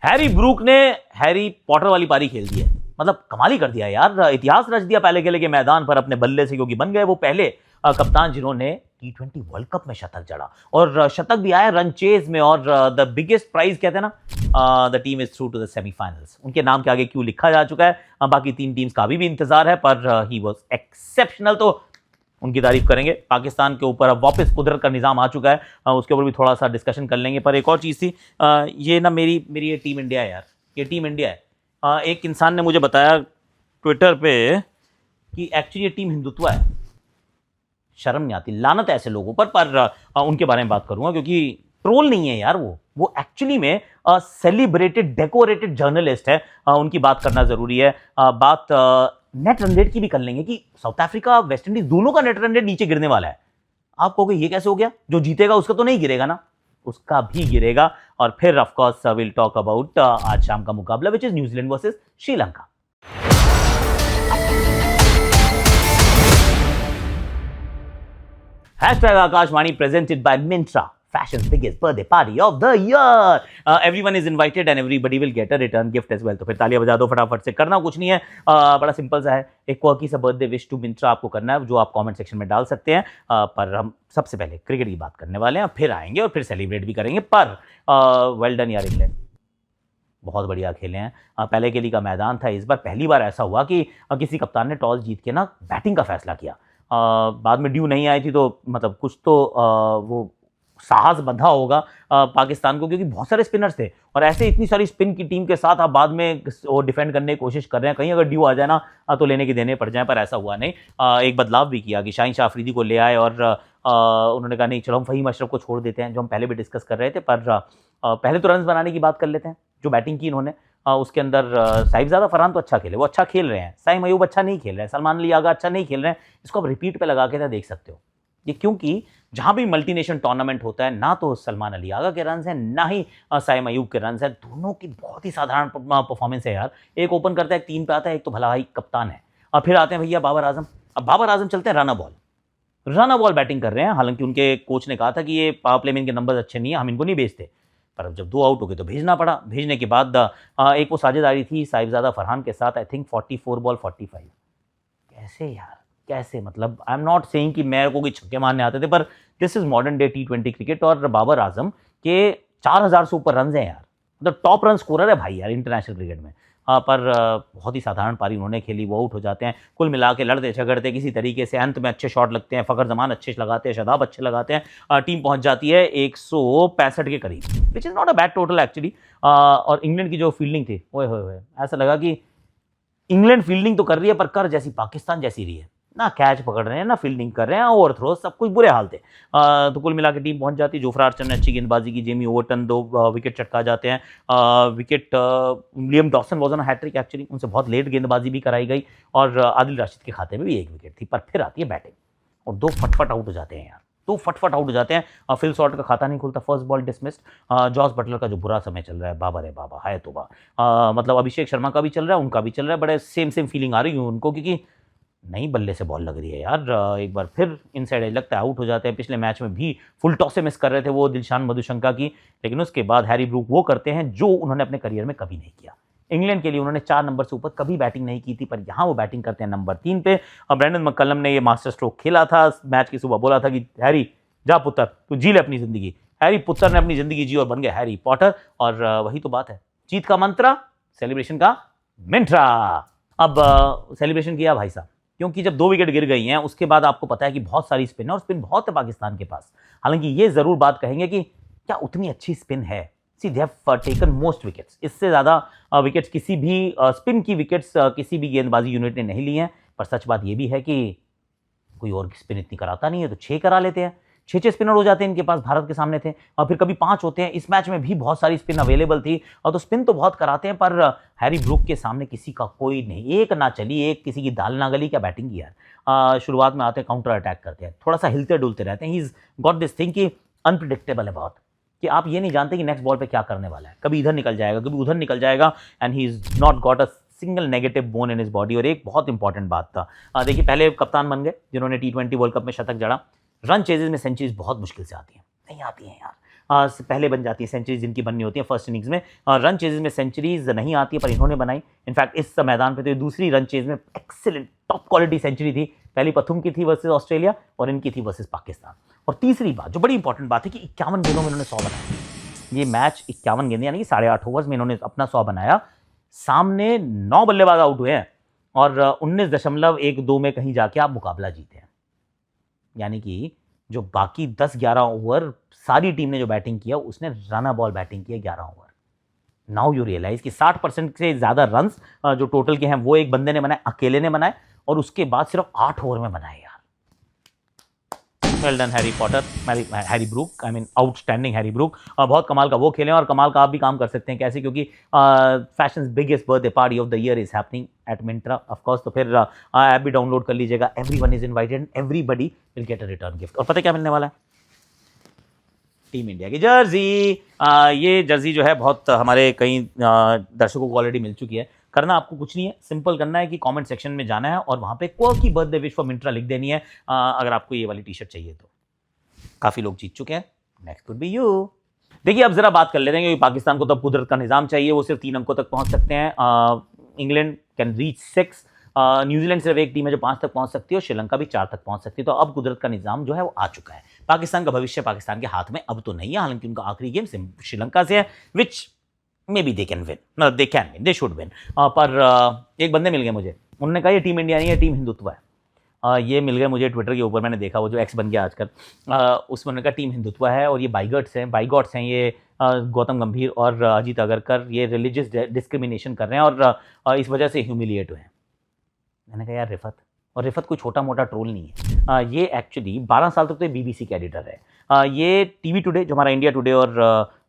Harry Brook ने Harry Potter वाली पारी खेल दी है। मतलब कमाल ही कर दिया यार, इतिहास रच दिया पहले खेले के मैदान पर अपने बल्ले से, क्योंकि बन गए वो पहले कप्तान जिन्होंने T20 वर्ल्ड कप में शतक जड़ा, और शतक भी आया रन चेज में। और द बिगेस्ट प्राइज कहते हैं ना, the team is through to the semifinals. उनके नाम के आगे क्यों लिखा जा चुका है, बाकी 3 टीम्स का अभी भी इंतजार है, पर ही वाज एक्सेप्शनल, तो उनकी तारीफ करेंगे। पाकिस्तान के ऊपर अब वापस कुदरत का निज़ाम आ चुका है, उसके ऊपर भी थोड़ा सा डिस्कशन कर लेंगे। पर एक और चीज़ थी, ये ना मेरी ये टीम इंडिया है यार, ये टीम इंडिया है। एक इंसान ने मुझे बताया ट्विटर पे कि एक्चुअली ये टीम हिंदुत्व है। शर्म नहीं आती, लानत है ऐसे लोगों पर उनके बारे में बात करूंगा, क्योंकि ट्रोल नहीं है यार, वो एक्चुअली में सेलिब्रेटेड डेकोरेटेड जर्नलिस्ट है। उनकी बात करना जरूरी है। बात नेट रन रेट की भी कर लेंगे कि साउथ अफ्रीका वेस्ट इंडीज दोनों का नेट रन रेट नीचे गिरने वाला है। आप कहोगे ये कैसे हो गया, जो जीतेगा उसका तो नहीं गिरेगा ना, उसका भी गिरेगा। और फिर of course will talk about आज शाम का मुकाबला which is New Zealand versus Sri Lanka. Hashtag Akashvani presented by Myntra, fashion's biggest birthday party of the year. Everyone is invited and everybody will get a return gift as well. तो फिर तालियां बजा दो फटाफट से, करना कुछ नहीं है, बड़ा सिंपल सा है। एक क्वर्की सा बर्थडे विश टू मिंत्रा आपको करना है, जो आप कमेंट सेक्शन में डाल सकते हैं। पर हम सबसे पहले क्रिकेट की बात करने वाले हैं, फिर आएंगे और फिर सेलिब्रेट भी करेंगे। पर वेल डन यार इंग्लैंड, बहुत बढ़िया खेले हैं। पहले के लिए का मैदान था, इस बार पहली बार ऐसा हुआ कि किसी कप्तान ने टॉस जीत के ना बैटिंग का फैसला किया। बाद में ड्यू नहीं आई थी, तो मतलब कुछ तो वो साहस बंधा होगा पाकिस्तान को, क्योंकि बहुत सारे स्पिनर्स थे और ऐसे इतनी सारी स्पिन की टीम के साथ आप बाद में वो डिफेंड करने की कोशिश कर रहे हैं, कहीं अगर ड्यू आ जाए ना तो लेने के देने पड़ जाए, पर ऐसा हुआ नहीं। एक बदलाव भी किया कि शाहीन शाह अफरीदी को ले आए और उन्होंने कहा नहीं चलो हम फहीम अशरफ को छोड़ देते हैं, जो हम पहले भी डिस्कस कर रहे थे। पर पहले तो रन बनाने की बात कर लेते हैं, जो बैटिंग की इन्होंने। उसके अंदर साहिबजादा फरहान तो अच्छा खेले, वो अच्छा खेल रहे हैं। साइम अयूब अच्छा नहीं खेल रहे हैं, सलमान अली आगा अच्छा नहीं खेल रहे हैं। इसको आप रिपीट पे लगा के देख सकते हो ये, क्योंकि जहां भी मल्टीनेशन टूर्नामेंट होता है ना तो सलमान अली आगा के रन हैं ना ही साइम अयूब के रन हैं। दोनों की बहुत ही साधारण परफॉर्मेंस है यार। एक ओपन करता है, 3 पे आता है, एक तो भला भाई कप्तान है। और फिर आते हैं भैया बाबर आजम। अब बाबर आजम चलते हैं रन बॉल बैटिंग कर रहे हैं। हालांकि उनके कोच ने कहा था कि ये पावर प्ले में इनके नंबर अच्छे नहीं है, हम इनको नहीं भेजते, पर अब जब 2 आउट हो गए तो भेजना पड़ा। भेजने के बाद एक वो साझेदारी थी साहिबजादा फरहान के साथ, आई थिंक 44 बॉल 45। कैसे यार, कैसे, मतलब आई एम नॉट सेइंग कि मेरे को कोई छक्के मारने आते थे, पर this is modern day T20 cricket. और बाबर आजम के 4000 से ऊपर रन हैं यार, मतलब टॉप रन स्कोरर है भाई यार इंटरनेशनल क्रिकेट में। पर बहुत ही साधारण पारी उन्होंने खेली, वो आउट हो जाते हैं। कुल मिला के लड़ते झगड़ते किसी तरीके से अंत में अच्छे शॉट लगते हैं, फ़खर जमान अच्छे लगाते हैं, शदाब अच्छे लगाते हैं, टीम पहुंच जाती है 165 के करीब, which is not a bad total actually. और इंग्लैंड की जो फील्डिंग थी, ओए होए, ऐसा लगा कि इंग्लैंड फील्डिंग तो कर रही है पर कर जैसी पाकिस्तान जैसी रही है, ना कैच पकड़ रहे हैं ना फील्डिंग कर रहे हैं, ओवर थ्रो सब कुछ बुरे हाल थे। तो कुल मिला के टीम पहुंच जाती है। जोफ्रा आर्चर ने अच्छी गेंदबाजी की, जेमी ओवरटन 2 विकेट चटका जाते हैं। Liam Dawson was on hattrick actually, उनसे बहुत लेट गेंदबाजी भी कराई गई, और आदिल राशिद के खाते में भी 1 विकेट थी। पर फिर आती है बैटिंग और 2 फटफट आउट हो जाते हैं यार, 2 फटफट आउट हो जाते हैं। फिल शॉट का खाता नहीं खुलता, first ball dismissed. Jos Buttler का जो बुरा समय चल रहा है, बाबा रे बाबा, हाय तौबा। मतलब अभिषेक शर्मा का भी चल रहा है, उनका भी चल रहा है, बड़े सेम फीलिंग आ रही है उनको, क्योंकि नई बल्ले से बॉल लग रही है यार। एक बार फिर इनसाइड एज लगता है, आउट हो जाते हैं। पिछले मैच में भी फुल टॉस से मिस कर रहे थे वो दिलशान मधुशंका की, लेकिन उसके बाद हैरी ब्रूक वो करते हैं जो उन्होंने अपने करियर में कभी नहीं किया। इंग्लैंड के लिए उन्होंने 4 नंबर से ऊपर कभी बैटिंग नहीं की थी, पर यहाँ वो बैटिंग करते हैं नंबर 3 पे। ब्रैंडन मैककलम ने ये मास्टर स्ट्रोक खेला था मैच की सुबह, बोला था कि हैरी जा पुत्र, तू जी ले अपनी जिंदगी। हैरी पुत्र ने अपनी जिंदगी जी और बन गया हैरी पॉटर। और वही तो बात है, जीत का मंत्र, सेलिब्रेशन का मिंट्रा। अब सेलिब्रेशन किया भाई साहब, क्योंकि जब 2 विकेट गिर गई हैं उसके बाद आपको पता है कि बहुत सारी स्पिन है, और स्पिन बहुत है पाकिस्तान के पास। हालांकि ये जरूर बात कहेंगे कि क्या उतनी अच्छी स्पिन है। See they have taken most wickets, इससे ज़्यादा विकेट्स किसी भी स्पिन की विकेट्स किसी भी गेंदबाजी यूनिट ने नहीं ली हैं। पर सच बात ये भी है कि कोई और स्पिन इतनी कराता नहीं है, तो 6 करा लेते हैं। 6 स्पिनर हो जाते हैं इनके पास, भारत के सामने थे, और फिर कभी 5 होते हैं। इस मैच में भी बहुत सारी स्पिन अवेलेबल थी, और तो स्पिन तो बहुत कराते हैं, पर हैरी ब्रूक के सामने किसी का कोई नहीं, एक ना चली, एक किसी की दाल ना गली, क्या बैटिंग की यार। शुरुआत में आते हैं, काउंटर अटैक करते हैं, थोड़ा सा हिलते डुलते रहते हैं। He is got this thing कि अनप्रिडिक्टेबल है बहुत, कि आप ये नहीं जानते कि नेक्स्ट बॉल पे क्या करने वाला है, कभी इधर निकल जाएगा, कभी उधर निकल जाएगा। And he is not got a single negative bone in his body. और एक बहुत इंपॉर्टेंट बात था, देखिए पहले कप्तान बन गए जिन्होंने T20 वर्ल्ड कप में शतक जड़ा। रन चेजेस में सेंचुरीज बहुत मुश्किल से आती हैं, नहीं आती हैं यार। से पहले बन जाती है सेंचुरीज जिनकी बननी होती है फर्स्ट इनिंग्स में। रन चेजेस में सेंचुरीज नहीं आती है पर इन्होंने बनाई। इनफैक्ट इस मैदान पे तो दूसरी रन चेज में एक्सीलेंट टॉप क्वालिटी सेंचुरी थी। पहली पथुम की थी वर्सेस ऑस्ट्रेलिया और इनकी थी वर्सेस पाकिस्तान। और तीसरी बात जो बड़ी इंपॉर्टेंट बात है कि 51 गेंदों में इन्होंने 100 बनाया। ये मैच 51 गेंद यानी कि 8.5 ओवर्स में इन्होंने अपना 100 बनाया। सामने 9 बल्लेबाज आउट हुए हैं और 19.12 में कहीं जाके आप मुकाबला जीते हैं। यानी कि जो बाकी 10-11 ओवर सारी टीम ने जो बैटिंग किया उसने रन बॉल बैटिंग किया 11 ओवर। नाउ यू रियलाइज कि 60% से ज्यादा रन्स जो टोटल के हैं वो एक बंदे ने बनाए, अकेले ने बनाए और उसके बाद सिर्फ 8 ओवर में बनाए यार। Well done Harry Potter, Harry Brook, I mean outstanding Harry Brook. बहुत कमाल का वो खेले और कमाल का आप भी काम कर सकते हैं। कैसे? क्योंकि fashions biggest birthday party of the year is happening at Myntra of course. तो फिर ऐप भी डाउनलोड कर लीजिएगा। Everyone is invited, everybody will get a return gift. और पता क्या मिलने वाला है? टीम इंडिया की जर्सी। ये जर्सी जो है बहुत हमारे कई दर्शकों को ऑलरेडी मिल चुकी है। करना आपको कुछ नहीं है, सिंपल करना है कि कमेंट सेक्शन में जाना है और वहां पे quirky birthday wish for Myntra लिख देनी है। अगर आपको ये वाली टी शर्ट चाहिए तो। काफी लोग जीत चुके हैं, नेक्स्ट वुड बी यू। देखिए अब जरा बात कर लेते हैं क्योंकि पाकिस्तान को तो कुदरत का निजाम चाहिए, वो सिर्फ 3 अंकों तक पहुंच सकते हैं। इंग्लैंड कैन रीच 6, न्यूजीलैंड सिर्फ एक टीम है जो 5 तक पहुंच सकती है और श्रीलंका भी 4 तक पहुंच सकती है। तो अब कुदरत का निजाम जो है वो आ चुका है। पाकिस्तान का भविष्य पाकिस्तान के हाथ में अब तो नहीं है, हालांकि उनका आखिरी गेम श्रीलंका से है, which may be they can win, they can win, they should win. पर एक बंदे मिल गए मुझे, उन्होंने कहा ये टीम इंडिया नहीं है, टीम हिंदुत्व है। ये मिल गए मुझे ट्विटर के ऊपर, मैंने देखा वो जो एक्स बन गया आजकल, उसमें उन्होंने कहा टीम हिंदुत्व है और ये बाइगॉट्स हैं ये गौतम गंभीर और अजीत अगरकर, ये रिलीजियस डिस्क्रिमिनेशन कर रहे हैं और इस वजह से ह्यूमिलिएट हुए हैं। मैंने कहा यार रिफत कोई छोटा मोटा ट्रोल नहीं है। ये एक्चुअली 12 साल तक तो बीबीसी के एडिटर है। ये टीवी टुडे जो हमारा इंडिया टुडे और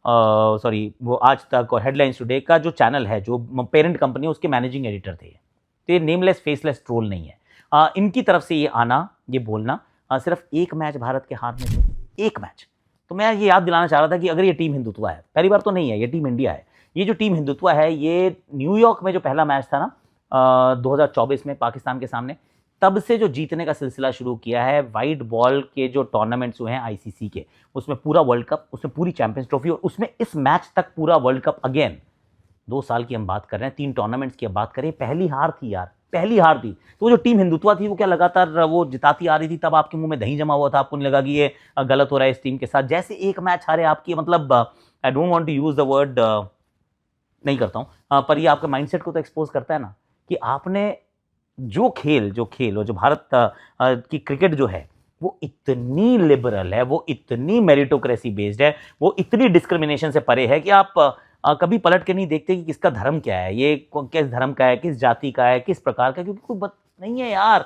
वो आज तक और हेडलाइंस टुडे का जो चैनल है, जो पेरेंट कंपनी है, उसके मैनेजिंग एडिटर थे। तो ये नेमलेस फेसलेस ट्रोल नहीं है। इनकी तरफ से ये आना, ये बोलना सिर्फ एक मैच भारत के हारने से, एक मैच। तो मैं ये याद दिलाना चाह रहा था कि अगर ये टीम हिंदुत्व है, पहली बार तो नहीं है, ये टीम इंडिया है। ये जो टीम हिंदुत्व है ये न्यूयॉर्क में जो पहला मैच था ना 2024 में पाकिस्तान के सामने, तब से जो जीतने का सिलसिला शुरू किया है। वाइट बॉल के जो टूर्नामेंट्स हुए हैं आईसीसी के, उसमें पूरा वर्ल्ड कप, उसमें पूरी चैंपियंस ट्रॉफी और उसमें इस मैच तक पूरा वर्ल्ड कप अगेन। 2 साल की हम बात कर रहे हैं, 3 टूर्नामेंट्स की बात करें, पहली हार थी यार, पहली हार थी। तो वो जो टीम हिंदुत्व थी वो क्या लगातार वो जिताती आ रही थी, तब आपके मुंह में दही जमा हुआ था, आपको नहीं लगा कि ये गलत हो रहा है इस टीम के साथ। जैसे एक मैच हारे आपकी, मतलब I don't want to use the word, नहीं करता हूं, पर ये आपके माइंडसेट को तो एक्सपोज करता है ना कि आपने जो खेल और जो भारत की क्रिकेट जो है वो इतनी लिबरल है, वो इतनी मेरिटोक्रेसी बेस्ड है, वो इतनी डिस्क्रिमिनेशन से परे है कि आप कभी पलट के नहीं देखते कि किसका धर्म क्या है, ये किस धर्म का है, किस जाति का है, किस प्रकार का, क्योंकि कोई बात नहीं है यार।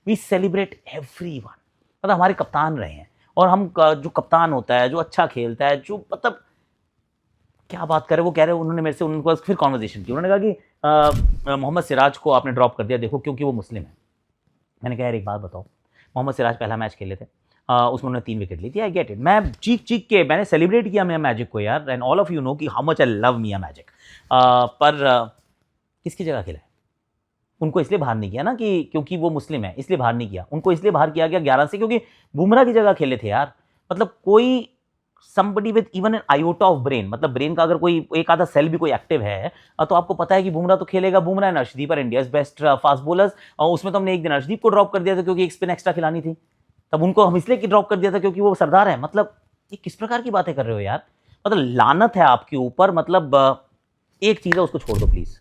We celebrate everyone. मतलब हमारे कप्तान रहे हैं और हम जो कप्तान होता है, जो अच्छा खेलता है, जो मतलब क्या बात कर रहे, वो कह रहे, उन्होंने मेरे से उनको फिर कॉन्वर्सेशन की, उन्होंने कहा कि मोहम्मद सिराज को आपने ड्रॉप कर दिया, देखो क्योंकि वो मुस्लिम है। मैंने कहा यार एक बात बताओ, मोहम्मद सिराज पहला मैच खेले थे, उसमें उन्होंने 3 विकेट ली थी, आई गेट इट। मैं चीख के मैंने सेलिब्रेट किया मियां मैजिक को यार, and all of you know कि how much I love Miyan magic. पर किसकी जगह खेला है? उनको इसलिए बाहर नहीं किया ना कि क्योंकि वो मुस्लिम है, इसलिए बाहर नहीं किया। उनको इसलिए बाहर किया गया 11 से क्योंकि बुमराह की जगह खेले थे यार। मतलब कोई somebody with even an iota of brain, मतलब ब्रेन का अगर कोई एक आधा सेल भी कोई एक्टिव है तो आपको पता है कि बुमराह तो खेलेगा। Bumrah and Arshdeep are India's best fast bowlers, और उसमें तो हमने एक दिन अर्शदीप को ड्रॉप कर दिया था क्योंकि एक स्पिन एक्स्ट्रा खिलानी थी, तब उनको हम इसलिए ड्रॉप कर दिया था क्योंकि वो सरदार है। मतलब ये किस प्रकार की बातें कर रहे हो यार? मतलब लानत है आपके ऊपर। मतलब एक चीज़ है, उसको छोड़ दो प्लीज़।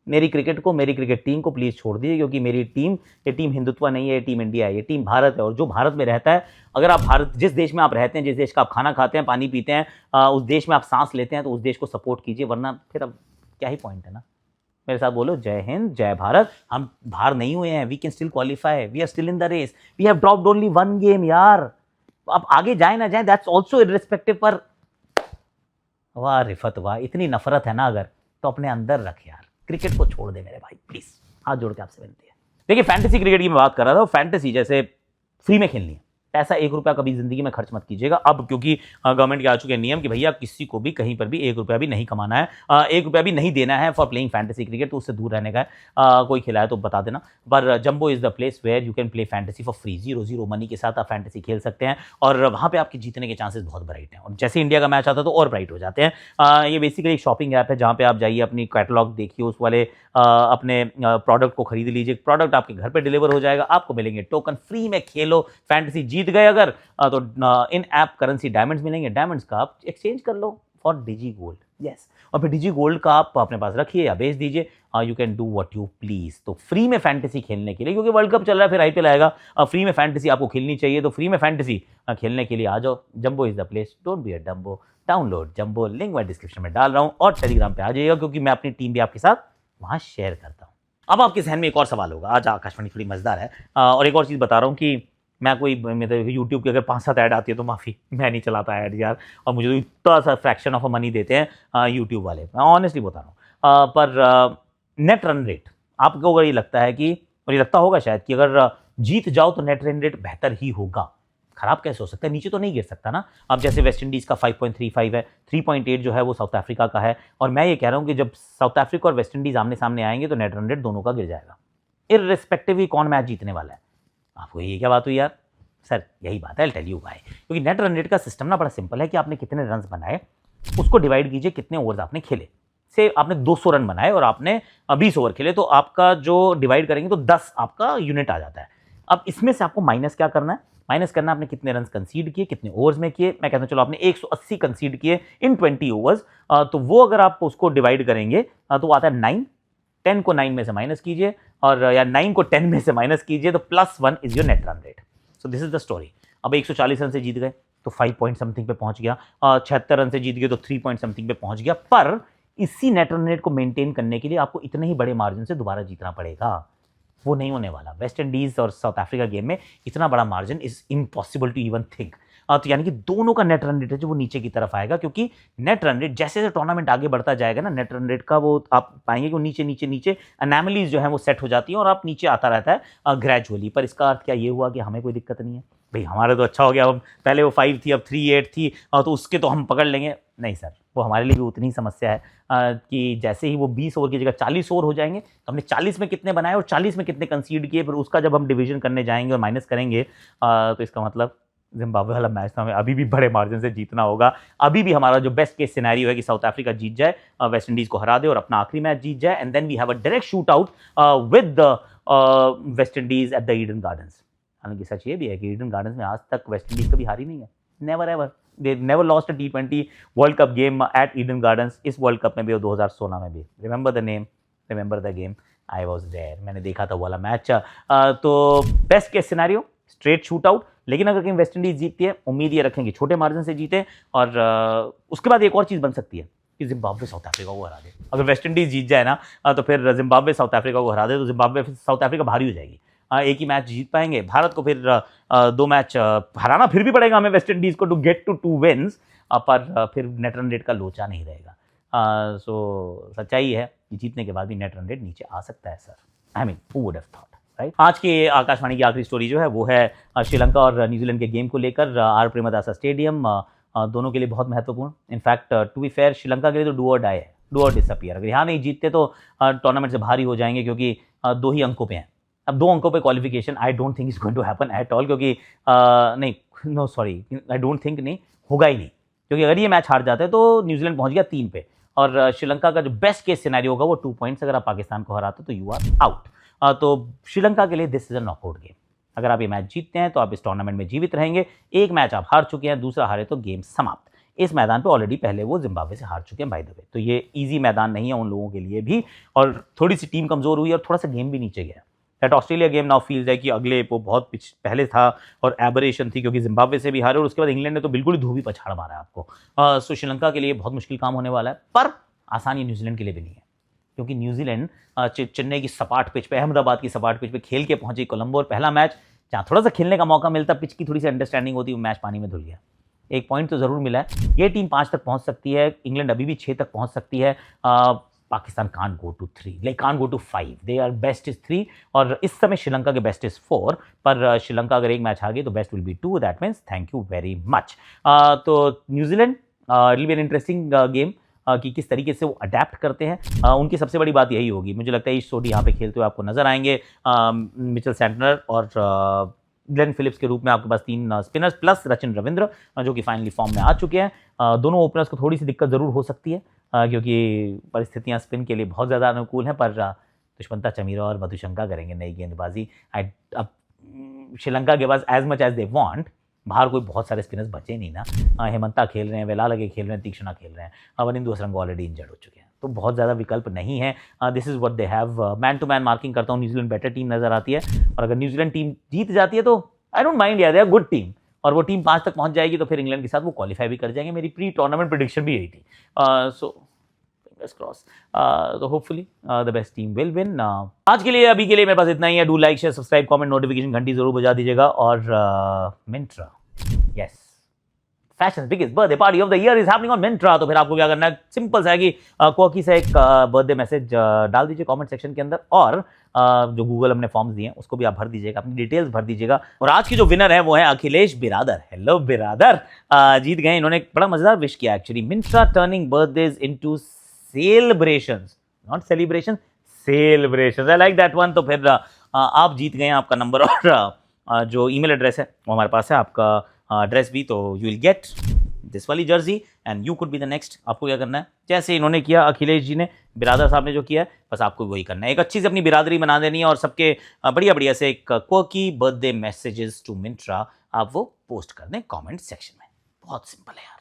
मेरी क्रिकेट को, मेरी क्रिकेट टीम को प्लीज़ छोड़ दीजिए, क्योंकि मेरी टीम, ये टीम हिंदुत्व नहीं है, ये टीम इंडिया है, ये टीम भारत है। और जो भारत में रहता है, अगर आप भारत, जिस देश में आप रहते हैं, जिस देश का आप खाना खाते हैं, पानी पीते हैं, उस देश में आप सांस लेते हैं, तो उस देश को सपोर्ट कीजिए, वरना फिर अब क्या ही पॉइंट है ना। मेरे साथ बोलो जय हिंद, जय भारत। हम बाहर नहीं हुए हैं, we can still qualify, we are still in the race, we have dropped only 1 game यार। आप आगे जाए ना जाए, दैट्स ऑल्सो इररिस्पेक्टिव। पर वाह रिफत वाह, इतनी नफरत है ना अगर, तो अपने अंदर रख यार, क्रिकेट को छोड़ दे मेरे भाई प्लीज, हाथ जोड़ के आपसे विनती है। देखिए फैंटेसी क्रिकेट की मैं बात कर रहा था, फैंटेसी जैसे फ्री में खेलनी है, पैसा 1 रुपया कभी जिंदगी में खर्च मत कीजिएगा अब, क्योंकि गवर्नमेंट के आ चुके हैं नियम कि भैया किसी को भी कहीं पर भी 1 रुपया भी नहीं कमाना है, 1 रुपया भी नहीं देना है फॉर प्लेइंग फैंटेसी क्रिकेट, तो उससे दूर रहने का है। कोई खिलाए तो बता देना। पर Jumbo is the place where you can play fantasy for free, 0 money के साथ आप फैंटेसी खेल सकते हैं और वहाँ पे आपके जीतने के चांसेस बहुत ब्राइट हैं, और जैसे इंडिया का मैच आता है तो और ब्राइट हो जाते हैं। ये बेसिकली एक शॉपिंग ऐप है जहाँ पे आप जाइए, अपनी कैटलॉग देखिए, उस वाले अपने प्रोडक्ट को खरीद लीजिए, प्रोडक्ट आपके घर पे डिलीवर हो जाएगा, आपको मिलेंगे टोकन, फ्री में खेलो फैंटेसी। जीत गए अगर तो इन ऐप करेंसी डायमंड्स मिलेंगे, डायमंड्स का आप एक्सचेंज कर लो फॉर डिजी गोल्ड, यस, और फिर डिजी गोल्ड का आप अपने पास रखिए या बेच दीजिए, you can do what you please. तो फ्री में फैंटेसी खेलने के लिए, क्योंकि वर्ल्ड कप चल रहा है, फिर आईपीएल आएगा, फ्री में फैंटेसी आपको खेलनी चाहिए, तो फ्री में फैंटेसी खेलने के लिए आ जाओ, Jumbo is the place, don't be a Dumbo, download Jumbo, link मैं डिस्क्रिप्शन में डाल रहा हूं, और टेलीग्राम पे आ जाइएगा क्योंकि मैं अपनी टीम भी आपके साथ वहां शेयर करता हूं। अब आपके जहन में एक और सवाल होगा, आज आकाशवाणी थोड़ी मजेदार है, और एक और चीज़ बता रहा हूँ कि मैं कोई मतलब यूट्यूब की अगर 5-7 ऐड आती है तो माफ़ी, मैं नहीं चलाता ऐड यार, और मुझे तो इतना सा फ्रैक्शन ऑफ मनी देते हैं यूट्यूब वाले, मैं ऑनेस्टली बता रहा हूँ। पर नेट रन रेट आपको अगर ये लगता है कि, और ये लगता होगा शायद कि अगर जीत जाओ तो नेट रन रेट बेहतर ही होगा, खराब कैसे हो सकता है, नीचे तो नहीं गिर सकता ना। अब जैसे वेस्ट इंडीज़ का 5.35 है, 3.8 जो है वो साउथ अफ्रीका का है, और मैं ये कह रहा हूँ कि जब साउथ अफ्रीका और वेस्ट इंडीज़ आमने सामने आएंगे तो नेट रन रेट दोनों का गिर जाएगा, इररिस्पेक्टिव कौन मैच जीतने वाला है। आपको ये क्या बात हुई यार सर, यही बात है, आई टेल यू व्हाई, क्योंकि नेट रन रेट का सिस्टम ना बड़ा सिंपल है कि आपने कितने रन बनाए उसको डिवाइड कीजिए कितने ओवर्स आपने खेले। से आपने 200 रन बनाए और आपने 20 ओवर खेले, तो आपका जो डिवाइड करेंगे तो 10 आपका यूनिट आ जाता है। अब इसमें से आपको माइनस क्या करना है, माइनस करना आपने कितने रन कंसीड किए, कितने ओवर्स में किए। मैं कहता हूं चलो आपने 180 कंसीड किए इन 20 ओवर्स, तो वो अगर आप उसको डिवाइड करेंगे तो आता है 9, 10 को 9 में से माइनस कीजिए, और या 9 को 10 में से माइनस कीजिए, तो +1 is your net run rate. So this is the story. अब 140 रन से जीत गए तो 5 पॉइंट समथिंग पे पहुंच गया, 76 रन से जीत गए तो 3 पॉइंट समथिंग पे पहुंच गया। पर इसी नेट रन रेट को मेंटेन करने के लिए आपको इतने ही बड़े मार्जिन से दोबारा जीतना पड़ेगा, वो नहीं होने वाला। वेस्ट इंडीज और साउथ अफ्रीका गेम में इतना बड़ा margin is impossible to even think. तो यानी कि दोनों का नेट रन रेट है जो वो नीचे की तरफ आएगा, क्योंकि नेट रन रेट जैसे जैसे टूर्नामेंट आगे बढ़ता जाएगा ना, नेट रन रेट का वो आप पाएंगे कि वो नीचे नीचे नीचे एनामलीज जो है वो सेट हो जाती हैं और आप नीचे आता रहता है ग्रेजुअली। पर इसका अर्थ क्या ये हुआ कि हमें कोई दिक्कत नहीं है, भाई हमारा तो अच्छा हो गया, अब पहले वो 5 थी अब 3-8 थी, तो उसके तो हम पकड़ लेंगे। नहीं सर, वो हमारे लिए भी उतनी ही समस्या है कि जैसे ही वो 20 ओवर की जगह 40 ओवर हो जाएंगे तो हमने 40 में कितने बनाए और 40 में कितने कंसीड किए, फिर उसका जब हम डिवीजन करने जाएंगे और माइनस करेंगे तो इसका मतलब जिम्बाब्वे वाला मैच तो हमें अभी भी बड़े मार्जिन से जीतना होगा। अभी भी हमारा जो बेस्ट केस सिनेरियो है कि साउथ अफ्रीका जीत जाए, वेस्ट इंडीज को हरा दे और अपना आखिरी मैच जीत जाए, and then we have a direct shoot out with the West Indies at the Eden Gardens. हालांकि सच ये भी है कि ईडन गार्डन्स में आज तक वेस्ट इंडीज कभी हारी नहीं है, never ever, they never lost a T20 world cup game at Eden Gardens. इस वर्ल्ड कप में भी और 2016 में भी, remember the name, remember the game, I was there, मैंने देखा था वाला मैच। तो best case scenario straight shoot out, लेकिन अगर कहीं वेस्ट इंडीज जीतती है उम्मीद ये रखेंगे छोटे मार्जिन से जीते, और उसके बाद एक और चीज़ बन सकती है कि जिम्बाब्वे साउथ अफ्रीका को हरा दे। अगर वेस्ट इंडीज जीत जाए ना तो फिर जिम्बाब्वे साउथ अफ्रीका को हरा दे तो जिम्बाब्वे साउथ अफ्रीका भारी हो जाएगी, एक ही मैच जीत पाएंगे। भारत को फिर 2 मैच हराना फिर भी पड़ेगा हमें वेस्ट इंडीज को टू गेट टू 2 विन्स, पर फिर नेट रन रेट का लोचा नहीं रहेगा। सो सच्चाई है कि जीतने के बाद भी नेट रन रेट नीचे आ सकता है sir, I mean who would have thought, right. आज के आकाशवाणी की आखिरी स्टोरी जो है वो है श्रीलंका और न्यूजीलैंड के गेम को लेकर। आर प्रेमदासा स्टेडियम दोनों के लिए बहुत महत्वपूर्ण, in fact to be fair Sri Lanka के लिए तो डू और डाई है, डू और डिसअपियर। अगर यहाँ नहीं जीतते तो टूर्नामेंट से बाहर ही हो जाएंगे, क्योंकि 2 ही अंकों पे हैं। अब 2 अंकों पे qualification I don't think is going to happen at all, क्योंकि नहीं no sorry I don't think नहीं होगा ही नहीं, क्योंकि अगर ये मैच हार जाते हैं तो न्यूजीलैंड पहुंच गया 3 पे, और श्रीलंका का जो बेस्ट केस सिनेरियो होगा वो 2 पॉइंट्स, अगर आप पाकिस्तान को हराते तो यू आर आउट। तो श्रीलंका के लिए this is a knockout game. अगर आप ये मैच जीतते हैं तो आप इस टूर्नामेंट में जीवित रहेंगे। एक मैच आप हार चुके हैं, दूसरा हारे तो गेम समाप्त। इस मैदान पे ऑलरेडी पहले वो जिम्बाब्वे से हार चुके हैं बाय द वे, तो ये इजी मैदान नहीं है उन लोगों के लिए भी, और थोड़ी सी टीम कमजोर हुई और थोड़ा सा गेम भी नीचे गया। That Australia game now feels है कि अगले वो बहुत पहले था और एबरेशन थी, क्योंकि जिम्बाब्वे से भी हारे और उसके बाद इंग्लैंड ने तो बिल्कुल ही धोबी पछाड़ मारा है आपको। सो श्रीलंका के लिए बहुत मुश्किल काम होने वाला है, पर आसानी न्यूजीलैंड के लिए भी नहीं है, क्योंकि न्यूजीलैंड चेन्नई की सपाट पिच पे, अहमदाबाद की सपाट पिच पे खेल के पहुंची कोलंबो, और पहला मैच जहाँ थोड़ा सा खेलने का मौका मिलता, पिच की थोड़ी सी अंडरस्टैंडिंग होती, वो मैच पानी में धुल गया। 1 पॉइंट तो जरूर मिला है। ये टीम 5 तक पहुंच सकती है, इंग्लैंड अभी भी 6 तक पहुंच सकती है। Pakistan can't go to 3, like can't go to 5, they are best is 3 और इस समय श्रीलंका के बेस्ट इज 4, पर श्रीलंका अगर एक मैच हार गई तो best will be 2, that means thank you very much. तो New Zealand it will be an interesting game कि किस तरीके से वो अडेप्ट करते हैं। उनकी सबसे बड़ी बात यही होगी, मुझे लगता है ईश सोडी यहाँ पे खेलते हुए आपको नजर आएंगे, मिचेल सैंटनर और ग्लेन फिलिप्स के रूप में आपके पास 3 स्पिनर्स प्लस रचिन रविंद्र जो कि फाइनली फॉर्म में आ चुके हैं। दोनों ओपनर्स को थोड़ी सी दिक्कत ज़रूर हो सकती है क्योंकि परिस्थितियां स्पिन के लिए बहुत ज़्यादा अनुकूल हैं, पर दुष्मंता चमीरा और मधुशंका करेंगे नई गेंदबाजी। अब श्रीलंका के पास as much as they want, बाहर कोई बहुत सारे स्पिनर्स बचे नहीं ना। हेमंता खेल रहे हैं, वेलालगे खेल रहे हैं, तीक्ष्णा खेल रहे हैं, अवनिंदु हसरंगा ऑलरेडी इंजर्ड हो चुके हैं, तो बहुत ज़्यादा विकल्प नहीं है। This is what they have. Man to man marking करता हूँ, न्यूजीलैंड बेटर टीम नजर आती है और अगर न्यूजीलैंड टीम जीत जाती है तो आई डोंट माइंड, यार दे आर गुड टीम और वो टीम 5 तक पहुंच जाएगी तो फिर इंग्लैंड के साथ वो क्वालिफाई भी कर जाएंगे। मेरी प्री टूर्नामेंट प्रेडिक्शन भी यही थी। सो फिंगर्स क्रॉस, तो hopefully the best team will win. आज के लिए अभी के लिए मेरे पास इतना ही है। Do like share subscribe comment notification घंटी जरूर बजा दीजिएगा और Myntra, yes, fashions biggest birthday party of the year is happening on Myntra. तो फिर आपको क्या करना है, सिंपल सा है कि क्वॉकी से एक बर्थडे मैसेज डाल दीजिए कमेंट सेक्शन के अंदर और जो गूगल हमने फॉर्म्स दिए हैं उसको भी आप भर दीजिएगा, अपनी डिटेल्स भर दीजिएगा। और आज की जो विनर है वो है अखिलेश बिरादर। हेलो बिरादर, जीत गए। इन्होंने एक बड़ा मजेदार विश किया actually, Myntra turning birthdays into celebrations, not celebration, celebrations. I like that one. तो फिर आप जीत गए, आपका नंबर और जो ईमेल एड्रेस है वो हमारे पास है, आपका एड्रेस भी, तो यू विल गेट दिस वाली Jersey and you could be the next. आपको क्या करना है, जैसे इन्होंने किया, अखिलेश जी ने, बिरादर साहब ने जो किया है, बस आपको वही करना है। एक अच्छी से अपनी बिरादरी बना देनी है और सबके बढ़िया बढ़िया से एक क्वॉकी बर्थडे मैसेजेस टू मिंत्रा आप वो पोस्ट कर दें कमेंट सेक्शन में। बहुत सिंपल है यार।